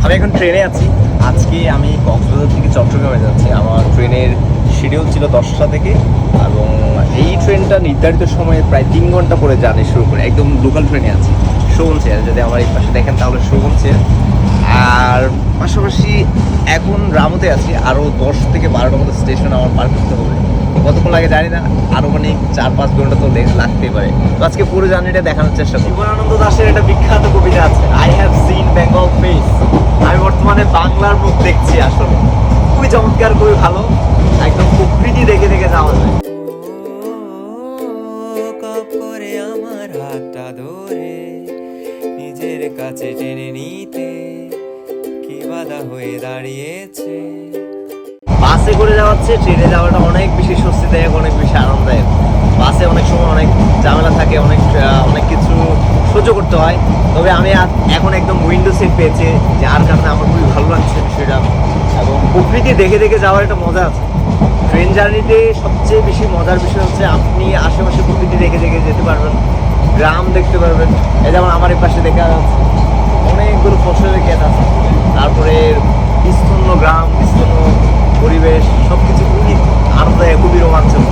আমি এখন ট্রেনে আছি। আজকে আমি কক্সবাজার থেকে চট্টগ্রামে যাচ্ছি। আমার ট্রেনের শিডিউল ছিল 10টা থেকে, এবং এই ট্রেনটা নির্ধারিত সময়ে প্রায় 3 ঘন্টা পরে জার্নি শুরু করে। একদম লোকাল ট্রেনে আছি, শোভন চেয়ার। যদি আমার এই পাশে দেখেন তাহলে শোভন চেয়ার। আর পাশাপাশি এখন রামুতে আছি, আরও 10 থেকে 12টার মতো স্টেশন আমার পার করতে হবে। কতক্ষণ লাগে জানি না, আরও মানে 4-5 ঘন্টা তো লাগতেই পারে। তো আজকে পুরো জার্নিটা দেখানোর চেষ্টা করি। জীবনানন্দ দাশের একটা বিখ্যাত কবিতা আছে, I have seen Bengal face. আমি বর্তমানে বাংলার মুখ দেখছি। আসলে খুবই চমৎকার, খুবই ভালো, একদম প্রকৃতি দেখে দেখে যাওয়া যায়। কপ করে আমার হাতটা ধরে নিজের কাছে টেনে নিতে কি বাধা হয়ে দাঁড়িয়েছে। বাসে করে যাওয়াচ্ছে, ট্রেনে যাওয়াটা অনেক বেশি স্বস্তিদায়ক, অনেক বেশি আরামদায়ক। বাসে অনেক সময় অনেক ঝামেলা থাকে, অনেক কিছু সহ্য করতে হয়। তবে আমি এখন একদম উইন্ডো সিট পেয়েছি, যার কারণে আমার খুবই ভালো লাগছে বিষয়টা, এবং প্রকৃতি দেখে দেখে যাওয়ার একটা মজা আছে। ট্রেন জার্নিতে সবচেয়ে বেশি মজার বিষয় হচ্ছে আপনি আশেপাশে প্রকৃতি দেখে দেখে যেতে পারবেন, গ্রাম দেখতে পারবেন। এই যেমন আমার এই পাশে দেখা যাচ্ছে অনেকগুলো ফসলের ক্ষেত আছে, তারপরে বিস্তীর্ণ গ্রাম, বিস্তীর্ণ পরিবেশ, সব কিছু খুবই আনন্দদায়ক, খুবই রোমাঞ্চক।